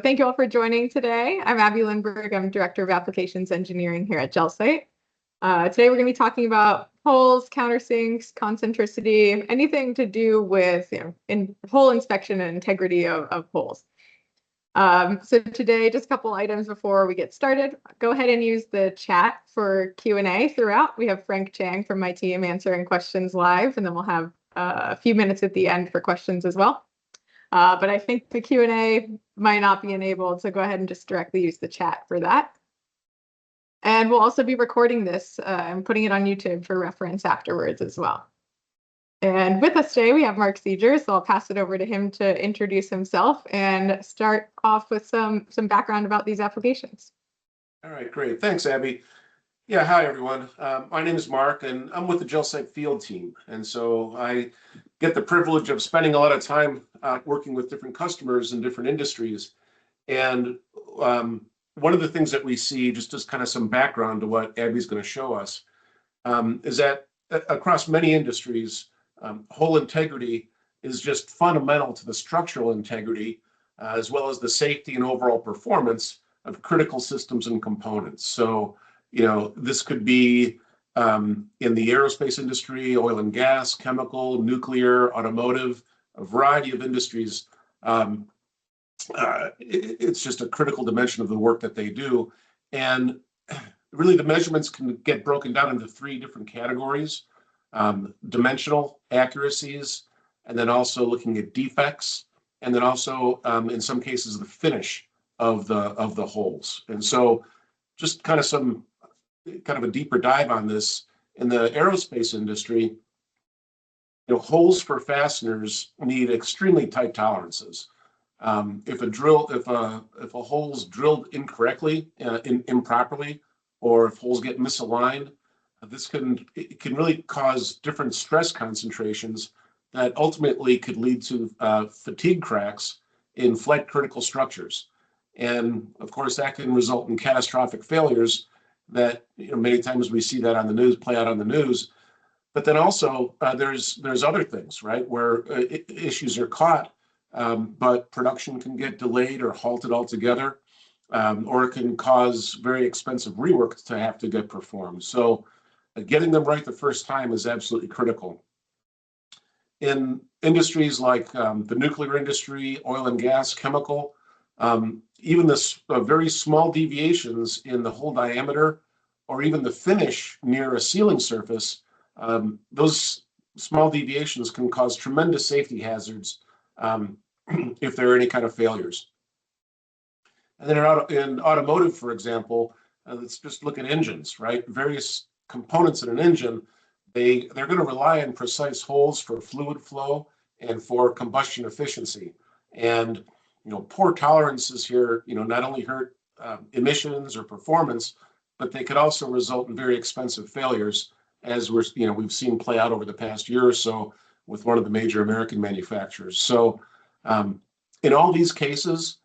Thank you all for joining today. I'm Abby Lindberg. I'm Director of Applications Engineering here at GelSight. Today we're going to be talking about holes, countersinks, concentricity, anything to do with hole inspection and integrity of holes. So today, just a couple items before we get started. Go ahead and use the chat for Q&A throughout. We have Frank Chang from my team answering questions live, and then we'll have a few minutes at the end for questions as well. But I think the Q&A might not be enabled, so go ahead and just directly use the chat for that. And we'll also be recording this and putting it on YouTube for reference afterwards as well. And with us today, we have Mark Seegers, so I'll pass it over to him to introduce himself and start off with some background about these applications. All right, great. Thanks, Abby. Yeah, hi, everyone. My name is Mark, and I'm with the GelSight field team. And so I get the privilege of spending a lot of time working with different customers in different industries. And one of the things that we see, just as kind of some background to what Abby's going to show us, is that across many industries, hole integrity is just fundamental to the structural integrity, as well as the safety and overall performance of critical systems and components. So, this could be in the aerospace industry, oil and gas, chemical, nuclear, automotive, a variety of industries. It's just a critical dimension of the work that they do. And really the measurements can get broken down into three different categories: dimensional accuracies, and then also looking at defects, and then also in some cases the finish of the holes. And so just kind of a deeper dive on this. In the aerospace industry, holes for fasteners need extremely tight tolerances. If a hole's drilled incorrectly, improperly, or if holes get misaligned, it can really cause different stress concentrations that ultimately could lead to fatigue cracks in flight critical structures. And of course, that can result in catastrophic failures that many times we see that on the news, play out on the news. But then also there's other things, right, where issues are caught, but production can get delayed or halted altogether, or it can cause very expensive rework to have to get performed. So getting them right the first time is absolutely critical. In industries like the nuclear industry, oil and gas, chemical, even this very small deviations in the hole diameter or even the finish near a sealing surface, those small deviations can cause tremendous safety hazards if there are any kind of failures. And then in automotive, for example, let's just look at engines, right? Various components in an engine, they're going to rely on precise holes for fluid flow and for combustion efficiency. And poor tolerances here, not only hurt emissions or performance, but they could also result in very expensive failures, as we've seen play out over the past year or so with one of the major American manufacturers. So in all these cases,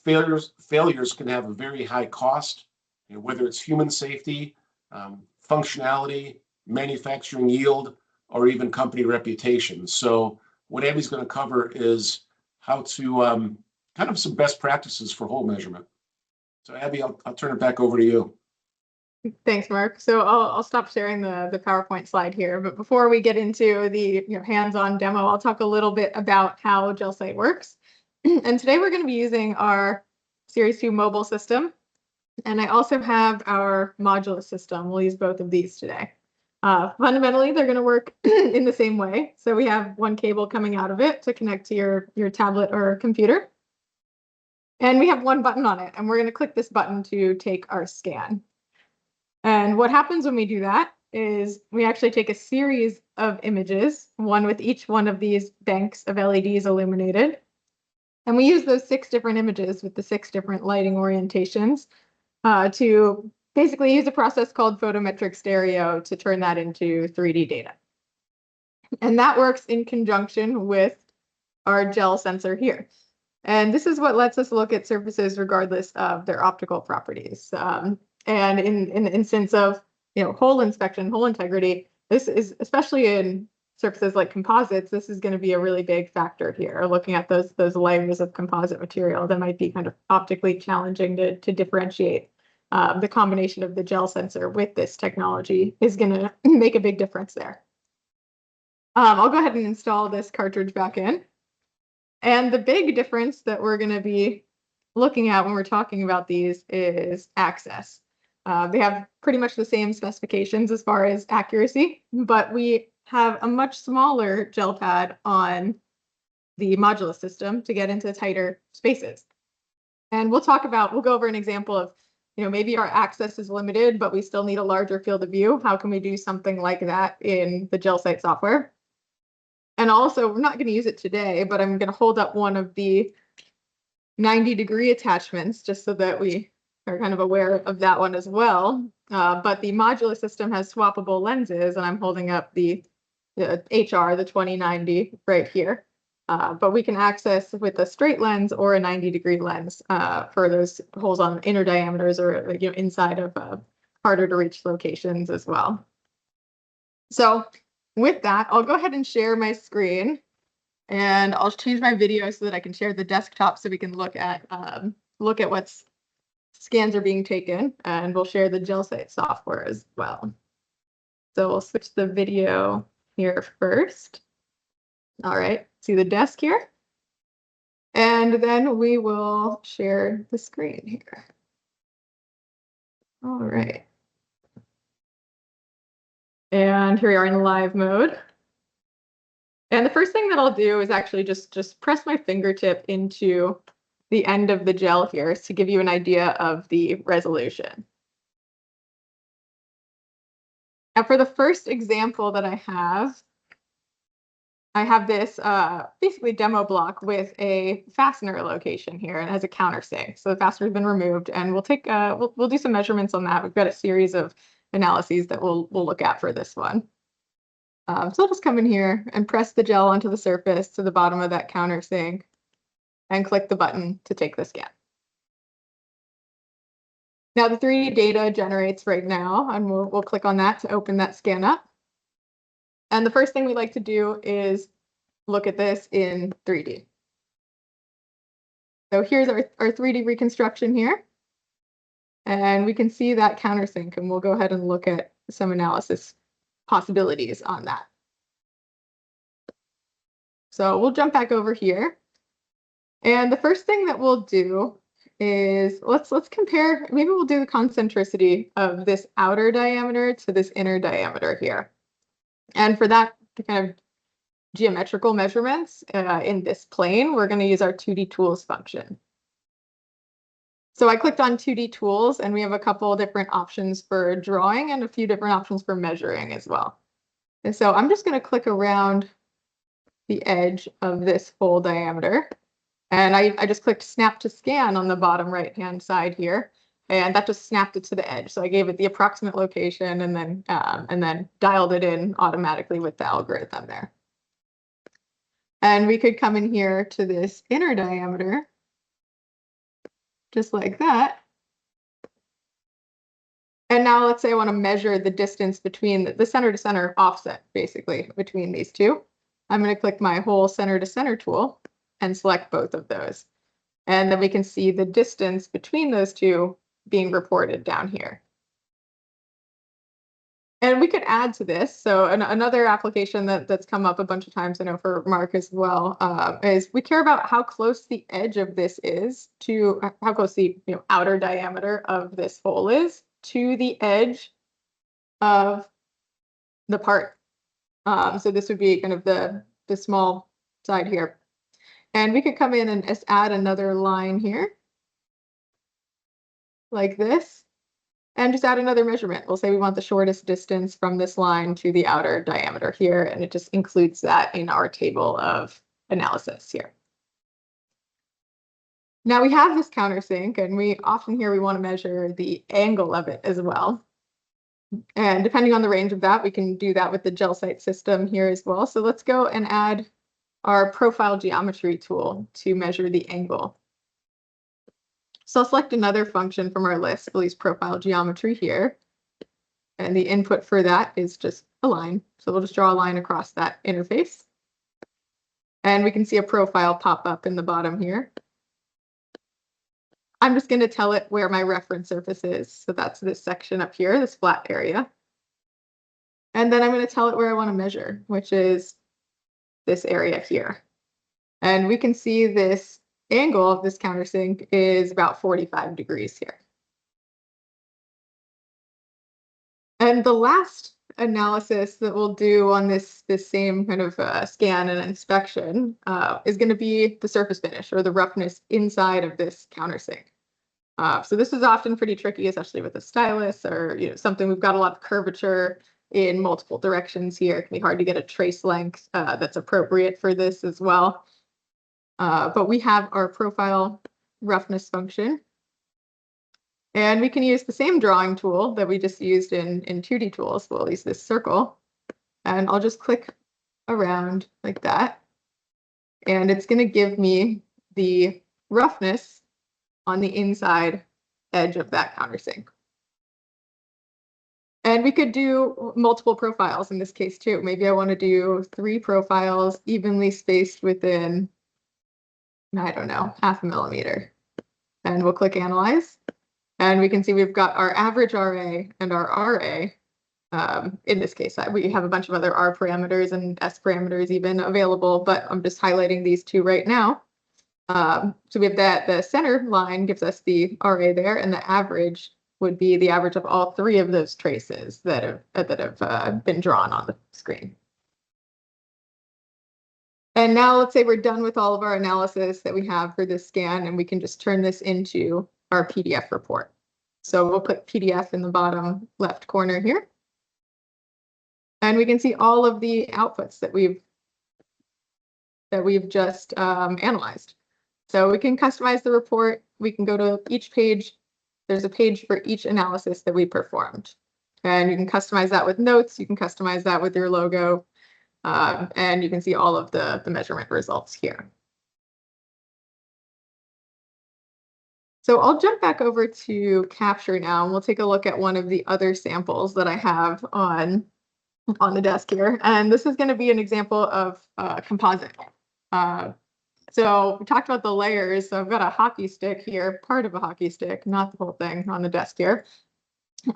failures can have a very high cost, whether it's human safety, functionality, manufacturing yield, or even company reputation. So what Abby's going to cover is how to kind of some best practices for hole measurement. So Abby, I'll turn it back over to you. Thanks, Mark. So I'll stop sharing the PowerPoint slide here. But before we get into the hands-on demo, I'll talk a little bit about how GelSight works. And today we're going to be using our Series 2 mobile system. And I also have our modular system. We'll use both of these today. Fundamentally, they're going to work in the same way. So we have one cable coming out of it to connect to your tablet or computer. And we have one button on it. And we're going to click this button to take our scan. And what happens when we do that is we actually take a series of images, one with each one of these banks of LEDs illuminated. And we use those 6 different images with the 6 different lighting orientations to basically use a process called photometric stereo to turn that into 3D data. And that works in conjunction with our gel sensor here. And this is what lets us look at surfaces regardless of their optical properties. And in the instance of hole inspection, hole integrity, this is especially in surfaces like composites, this is going to be a really big factor here. Looking at those layers of composite material that might be kind of optically challenging to differentiate. The combination of the gel sensor with this technology is going to make a big difference there. I'll go ahead and install this cartridge back in. And the big difference that we're going to be looking at when we're talking about these is access. They have pretty much the same specifications as far as accuracy, but we have a much smaller gel pad on the modulus system to get into tighter spaces. And we'll go over an example of, maybe our access is limited, but we still need a larger field of view. How can we do something like that in the GelSight software? And also, we're not going to use it today, but I'm going to hold up one of the 90-degree attachments just so that we are kind of aware of that one as well. But the modulus system has swappable lenses, and I'm holding up the HR, the 2090 right here. But we can access with a straight lens or a 90-degree lens for those holes on inner diameters or inside of harder to reach locations as well. So with that, I'll go ahead and share my screen, and I'll change my video so that I can share the desktop so we can look at what scans are being taken, and we'll share the GelSight software as well. So we'll switch the video here first. All right, see the desk here? And then we will share the screen here. All right. And here we are in live mode. And the first thing that I'll do is actually just press my fingertip into the end of the gel here to give you an idea of the resolution. And for the first example that I have this basically demo block with a fastener location here, and it has a countersink. So the fastener's been removed, and we'll take we'll do some measurements on that. We've got a series of analyses that we'll look at for this one. So I'll just come in here and press the gel onto the surface to the bottom of that countersink and click the button to take the scan. Now the 3D data generates right now, and we'll click on that to open that scan up. And the first thing we like to do is look at this in 3D. So here's our 3D reconstruction here. And we can see that countersink, and we'll go ahead and look at some analysis possibilities on that. So we'll jump back over here. And the first thing that we'll do is let's compare, maybe we'll do the concentricity of this outer diameter to this inner diameter here. And for that kind of geometrical measurements in this plane, we're going to use our 2D tools function. So I clicked on 2D tools, and we have a couple different options for drawing and a few different options for measuring as well. And so I'm just going to click around the edge of this whole diameter. And I just clicked snap to scan on the bottom right-hand side here, and that just snapped it to the edge. So I gave it the approximate location and then dialed it in automatically with the algorithm there. And we could come in here to this inner diameter, just like that. And now let's say I want to measure the distance between the center to center offset, basically, between these two. I'm going to click my whole center to center tool and select both of those. And then we can see the distance between those two being reported down here. And we could add to this. So another application that's come up a bunch of times, I know for Mark as well, is we care about how close the edge of this is to how close the outer diameter of this hole is to the edge of the part. So this would be kind of the small side here. And we could come in and just add another line here, like this, and just add another measurement. We'll say we want the shortest distance from this line to the outer diameter here, and it just includes that in our table of analysis here. Now we have this countersink, and we often here we want to measure the angle of it as well. And depending on the range of that, we can do that with the GelSight system here as well. So let's go and add our profile geometry tool to measure the angle. So I'll select another function from our list. We'll use profile geometry here. And the input for that is just a line. So we'll just draw a line across that interface. And we can see a profile pop up in the bottom here. I'm just going to tell it where my reference surface is. So that's this section up here, this flat area. And then I'm going to tell it where I want to measure, which is this area here. And we can see this angle of this countersink is about 45 degrees here. And the last analysis that we'll do on this same kind of scan and inspection is going to be the surface finish or the roughness inside of this countersink. So this is often pretty tricky, especially with a stylus or something. We've got a lot of curvature in multiple directions here. It can be hard to get a trace length that's appropriate for this as well. But we have our profile roughness function. And we can use the same drawing tool that we just used in 2D tools. We'll use this circle. And I'll just click around like that. And it's going to give me the roughness on the inside edge of that countersink. And we could do multiple profiles in this case too. Maybe I want to do 3 profiles evenly spaced within, I don't know, 0.5 millimeter. And we'll click Analyze. And we can see we've got our average RA and our RA. In this case, we have a bunch of other R parameters and S parameters even available, but I'm just highlighting these 2 right now. So we have that the center line gives us the RA there, and the average would be the average of all 3 of those traces that have been drawn on the screen. And now let's say we're done with all of our analysis that we have for this scan, and we can just turn this into our PDF report. So we'll put PDF in the bottom left corner here. And we can see all of the outputs that we've just analyzed. So we can customize the report. We can go to each page. There's a page for each analysis that we performed. And you can customize that with notes. You can customize that with your logo. And you can see all of the measurement results here. So I'll jump back over to Capture now, and we'll take a look at one of the other samples that I have on the desk here. And this is going to be an example of composite. So we talked about the layers. So I've got a hockey stick here, part of a hockey stick, not the whole thing on the desk here.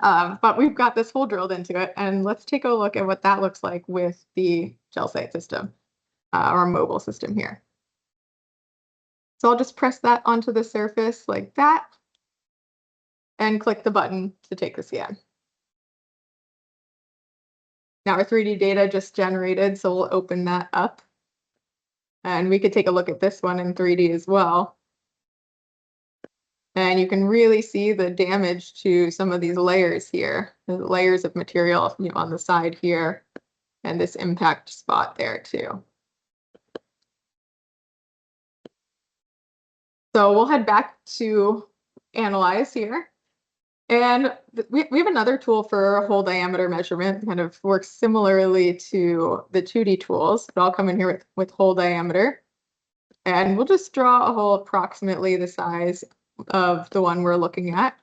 But we've got this hole drilled into it. And let's take a look at what that looks like with the GelSight system or mobile system here. So I'll just press that onto the surface like that and click the button to take the scan. Now our 3D data just generated, so we'll open that up. And we could take a look at this one in 3D as well. And you can really see the damage to some of these layers here, the layers of material on the side here, and this impact spot there too. So we'll head back to Analyze here. And we have another tool for hole diameter measurement, kind of works similarly to the 2D tools, but I'll come in here with hole diameter. And we'll just draw a hole approximately the size of the one we're looking at.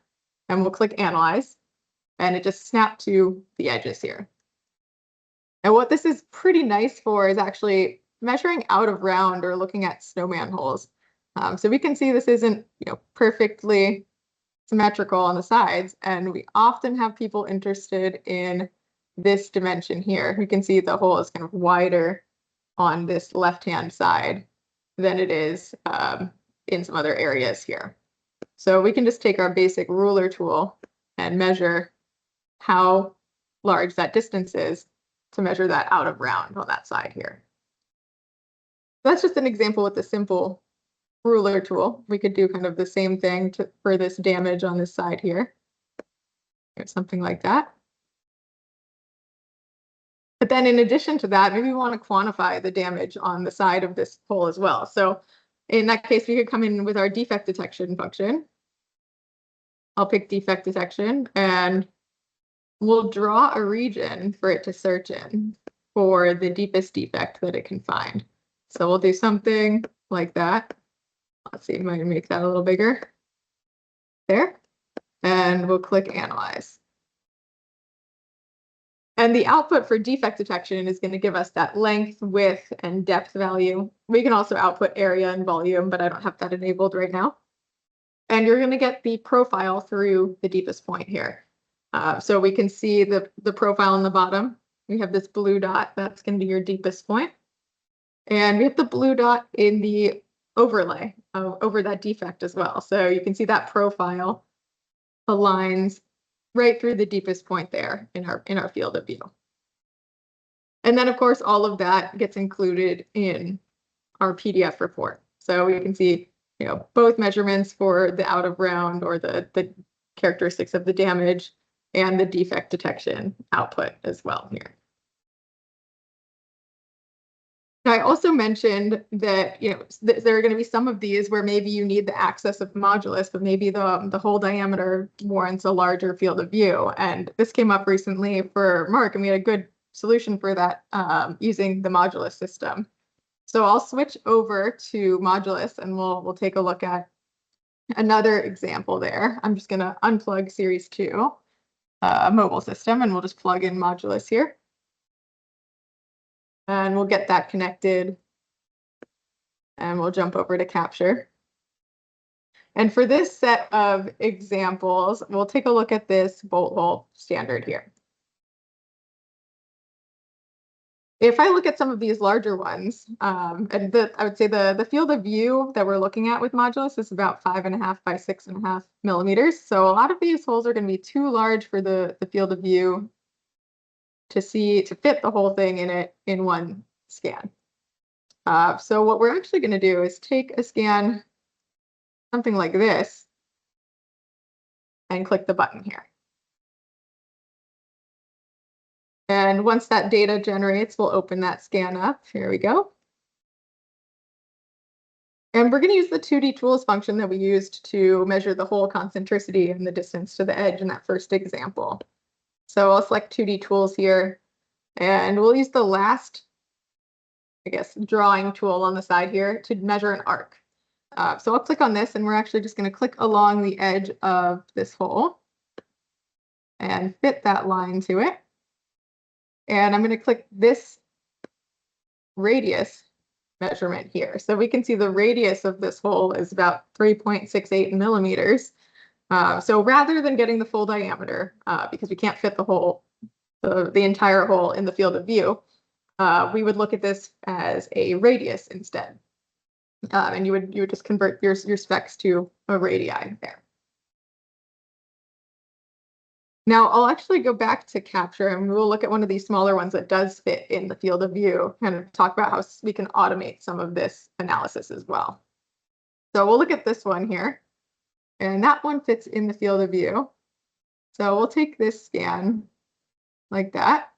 And we'll click Analyze. And it just snapped to the edges here. And what this is pretty nice for is actually measuring out of round or looking at snowman holes. So we can see this isn't perfectly symmetrical on the sides, and we often have people interested in this dimension here. We can see the hole is kind of wider on this left-hand side than it is in some other areas here. So we can just take our basic ruler tool and measure how large that distance is to measure that out of round on that side here. That's just an example with a simple ruler tool. We could do kind of the same thing for this damage on this side here, or something like that. But then in addition to that, maybe we want to quantify the damage on the side of this hole as well. So in that case, we could come in with our defect detection function. I'll pick defect detection, and we'll draw a region for it to search in for the deepest defect that it can find. So we'll do something like that. Let's see, I might make that a little bigger. There. And we'll click Analyze. And the output for defect detection is going to give us that length, width, and depth value. We can also output area and volume, but I don't have that enabled right now. And you're going to get the profile through the deepest point here. So we can see the profile on the bottom. We have this blue dot. That's going to be your deepest point. And we have the blue dot in the overlay over that defect as well. So you can see that profile aligns right through the deepest point there in our field of view. And then, of course, all of that gets included in our PDF report. So we can see, both measurements for the out of round or the characteristics of the damage and the defect detection output as well here. I also mentioned that there are going to be some of these where maybe you need the access of modulus, but maybe the whole diameter warrants a larger field of view. And this came up recently for Mark, and we had a good solution for that using the modulus system. So I'll switch over to modulus, and we'll take a look at another example there. I'm just going to unplug Series 2 mobile system, and we'll just plug in modulus here. And we'll get that connected, and we'll jump over to capture. And for this set of examples, we'll take a look at this bolt hole standard here. If I look at some of these larger ones, and I would say the field of view that we're looking at with modulus is about 5.5 by 6.5 millimeters. So a lot of these holes are going to be too large for the field of view to fit the whole thing in one scan. So what we're actually going to do is take a scan, something like this, and click the button here. And once that data generates, we'll open that scan up. Here we go. And we're going to use the 2D tools function that we used to measure the hole concentricity and the distance to the edge in that first example. So I'll select 2D tools here, and we'll use the last, drawing tool on the side here to measure an arc. So I'll click on this, and we're actually just going to click along the edge of this hole and fit that line to it. And I'm going to click this radius measurement here. So we can see the radius of this hole is about 3.68 millimeters. So rather than getting the full diameter, because we can't fit the hole, the entire hole in the field of view, we would look at this as a radius instead. And you would just convert your specs to a radii there. Now I'll actually go back to capture, and we'll look at one of these smaller ones that does fit in the field of view, and talk about how we can automate some of this analysis as well. So we'll look at this one here, and that one fits in the field of view. So we'll take this scan like that.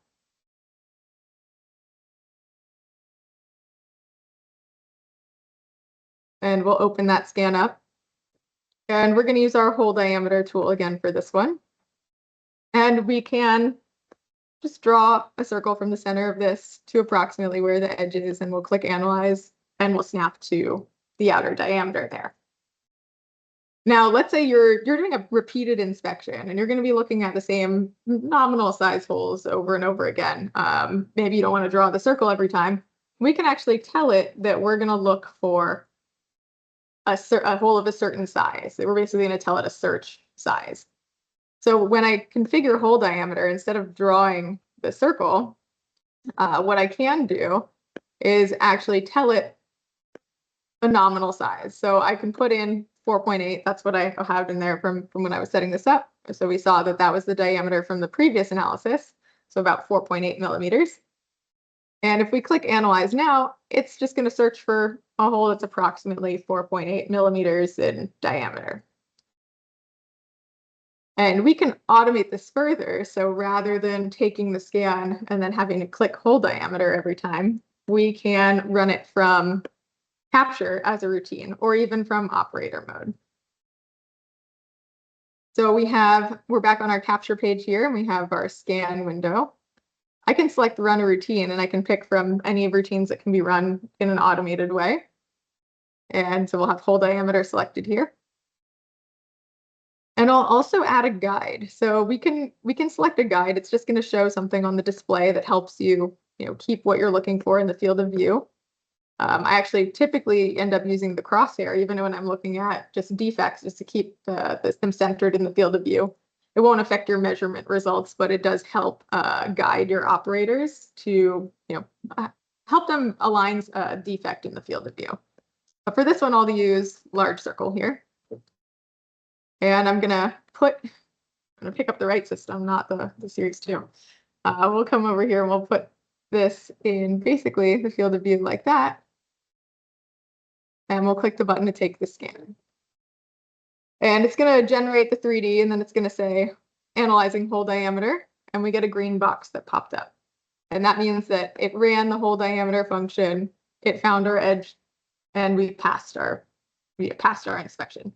And we'll open that scan up. And we're going to use our hole diameter tool again for this one. And we can just draw a circle from the center of this to approximately where the edge is, and we'll click Analyze, and we'll snap to the outer diameter there. Now, let's say you're doing a repeated inspection, and you're going to be looking at the same nominal size holes over and over again. Maybe you don't want to draw the circle every time. We can actually tell it that we're going to look for a hole of a certain size. We're basically going to tell it a search size. So when I configure hole diameter, instead of drawing the circle, what I can do is actually tell it a nominal size. So I can put in 4.8. That's what I have in there from when I was setting this up. So we saw that was the diameter from the previous analysis. So about 4.8 millimeters. And if we click Analyze now, it's just going to search for a hole that's approximately 4.8 millimeters in diameter. And we can automate this further. So rather than taking the scan and then having to click hole diameter every time, we can run it from capture as a routine, or even from operator mode. So we're back on our capture page here, and we have our scan window. I can select run a routine, and I can pick from any routines that can be run in an automated way. And so we'll have hole diameter selected here. And I'll also add a guide. So we can select a guide. It's just going to show something on the display that helps you, keep what you're looking for in the field of view. I actually typically end up using the crosshair, even when I'm looking at just defects, just to keep them centered in the field of view. It won't affect your measurement results, but it does help guide your operators to, help them align a defect in the field of view. But for this one, I'll use large circle here. And I'm gonna pick up the right system, not the Series 2. We'll come over here and we'll put this in basically the field of view like that. And we'll click the button to take the scan. And it's gonna generate the 3D, and then it's gonna say analyzing hole diameter, and we get a green box that popped up. And that means that it ran the hole diameter function, it found our edge, and we passed our inspection.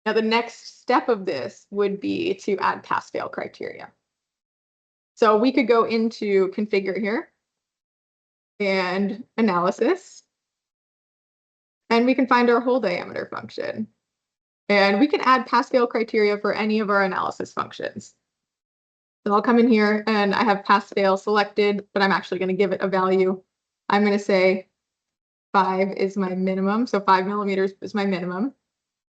Now, the next step of this would be to add pass-fail criteria. So we could go into configure here and analysis, and we can find our hole diameter function. And we can add pass-fail criteria for any of our analysis functions. So I'll come in here and I have pass-fail selected, but I'm actually going to give it a value. I'm going to say 5 is my minimum. So 5 millimeters is my minimum.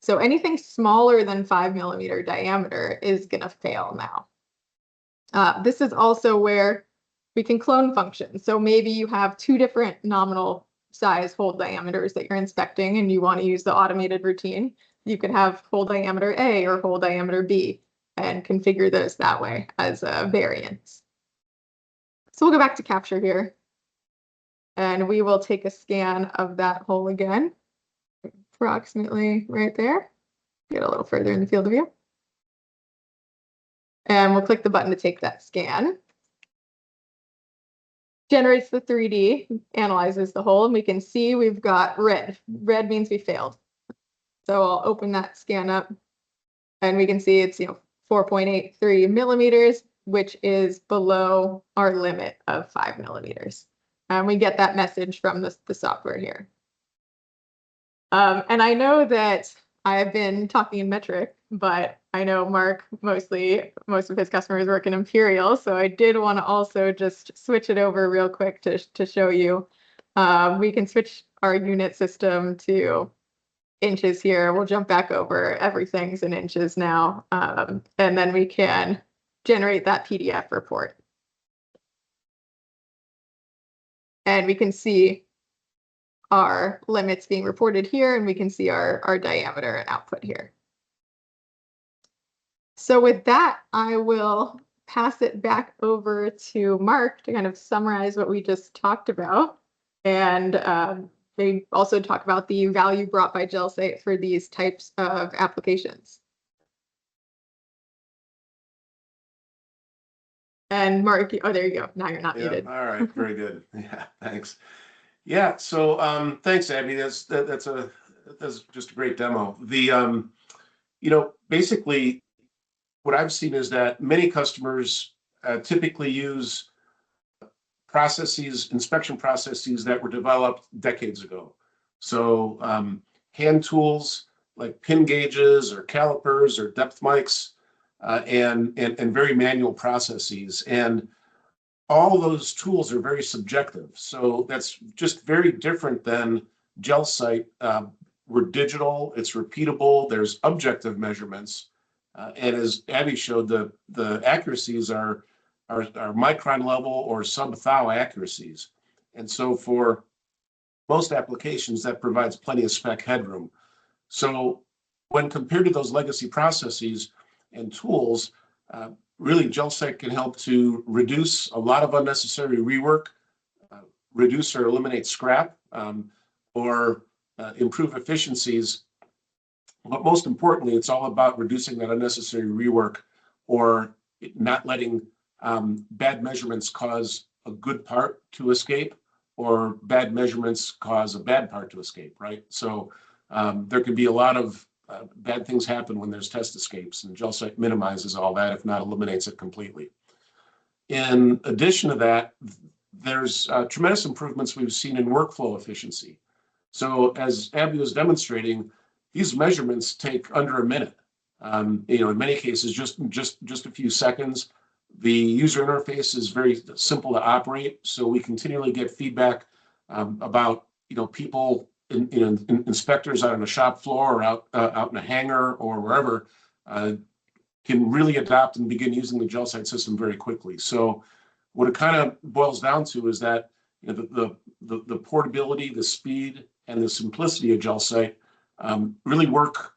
So anything smaller than 5 millimeter diameter is going to fail now. This is also where we can clone functions. So maybe you have 2 different nominal size hole diameters that you're inspecting and you want to use the automated routine. You could have hole diameter A or hole diameter B and configure those that way as variants. So we'll go back to capture here and we will take a scan of that hole again. Approximately right there. Get a little further in the field of view. And we'll click the button to take that scan. Generates the 3D, analyzes the hole, and we can see we've got red. Red means we failed. So I'll open that scan up and we can see it's 4.83 millimeters, which is below our limit of 5 millimeters. And we get that message from the software here. And I know that I've been talking in metric, but I know Mark most of his customers work in imperial, so I did want to also just switch it over real quick to show you. We can switch our unit system to inches here. We'll jump back over. Everything's in inches now, and then we can generate that PDF report. And we can see our limits being reported here, and we can see our diameter and output here. So with that, I will pass it back over to Mark to kind of summarize what we just talked about, and maybe also talk about the value brought by GelSight for these types of applications. And Mark, oh, there you go. Now you're not muted. All right, very good. Yeah, thanks. Yeah, so thanks, Abby. That's just a great demo. The basically what I've seen is that many customers typically use inspection processes that were developed decades ago. So hand tools like pin gauges or calipers or depth mics and very manual processes. And all those tools are very subjective. So that's just very different than GelSight. We're digital, it's repeatable, there's objective measurements. And as Abby showed, the accuracies are micron level or sub-thou accuracies. And so for most applications, that provides plenty of spec headroom. So when compared to those legacy processes and tools, really, GelSight can help to reduce a lot of unnecessary rework, reduce or eliminate scrap, or improve efficiencies. But most importantly, it's all about reducing that unnecessary rework or not letting bad measurements cause a good part to escape or bad measurements cause a bad part to escape, right? So there can be a lot of bad things happen when there's test escapes, and GelSight minimizes all that, if not eliminates it completely. In addition to that, there's tremendous improvements we've seen in workflow efficiency. So as Abby was demonstrating, these measurements take under a minute. In many cases, just a fefew seconds. The user interface is very simple to operate, so we continually get feedback about people, inspectors out on a shop floor or out in a hangar or wherever can really adapt and begin using the GelSight system very quickly. So what it kind of boils down to is that the portability, the speed, and the simplicity of GelSight really work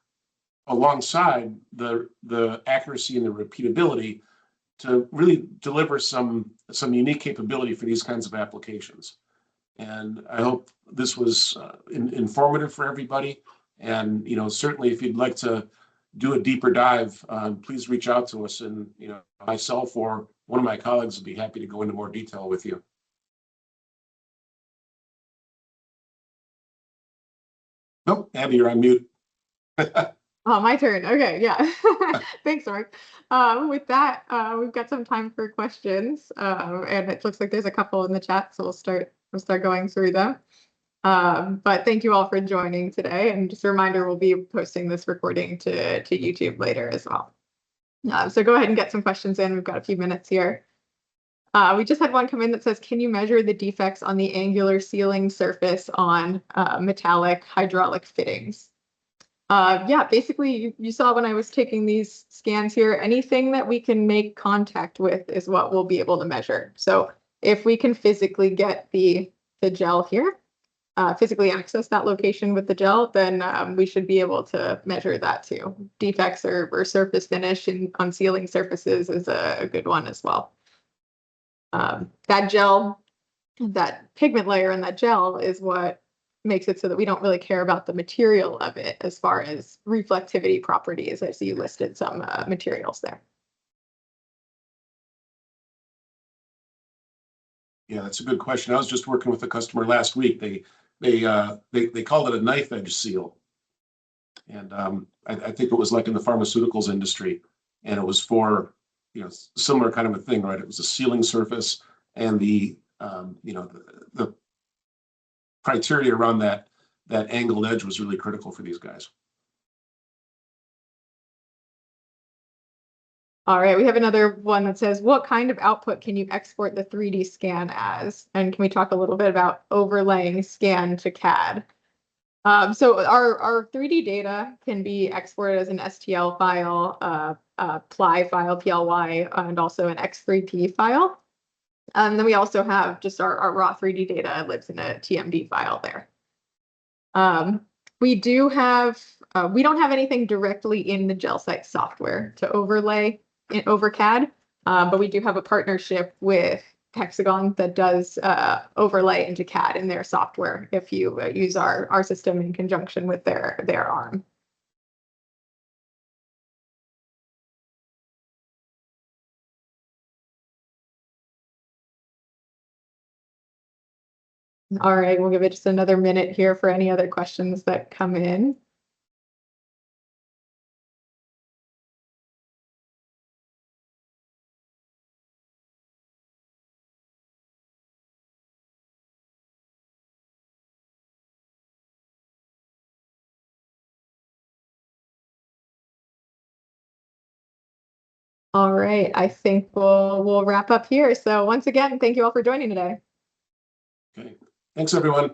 alongside the accuracy and the repeatability to really deliver some unique capability for these kinds of applications. And I hope this was informative for everybody. And certainly, if you'd like to do a deeper dive, please reach out to us, and myself or one of my colleagues would be happy to go into more detail with you. Nope, Abby, you're on mute. Oh, my turn. Okay, yeah. Thanks, Mark. With that, we've got some time for questions, and it looks like there's a couple in the chat, so we'll start going through them. But thank you all for joining today, and just a reminder, we'll be posting this recording to YouTube later as well. So go ahead and get some questions in. We've got a few minutes here. We just had one come in that says, can you measure the defects on the angular sealing surface on metallic hydraulic fittings? Yeah, basically you saw when I was taking these scans here, anything that we can make contact with is what we'll be able to measure. So if we can physically get the gel here, physically access that location with the gel, then we should be able to measure that too. Defects or surface finish on sealing surfaces is a good one as well. That gel, that pigment layer in that gel is what makes it so that we don't really care about the material of it as far as reflectivity properties. I see you listed some materials there. Yeah, that's a good question. I was just working with a customer last week. They called it a knife edge seal, and I think it was like in the pharmaceuticals industry, and it was for similar kind of a thing, right? It was a sealing surface, and the criteria around that angled edge was really critical for these guys. All right, we have another one that says, what kind of output can you export the 3D scan as? And can we talk a little bit about overlaying scan to CAD? So our 3D data can be exported as an STL file, PLY file, PLY, and also an X3P file. And then we also have just our raw 3D data lives in a TMD file there. We don't have anything directly in the GelSight software to overlay over CAD, but we do have a partnership with Hexagon that does overlay into CAD in their software if you use our system in conjunction with their arm. All right, we'll give it just another minute here for any other questions that come in. All right, I think we'll wrap up here. So once again, thank you all for joining today. Okay, thanks everyone.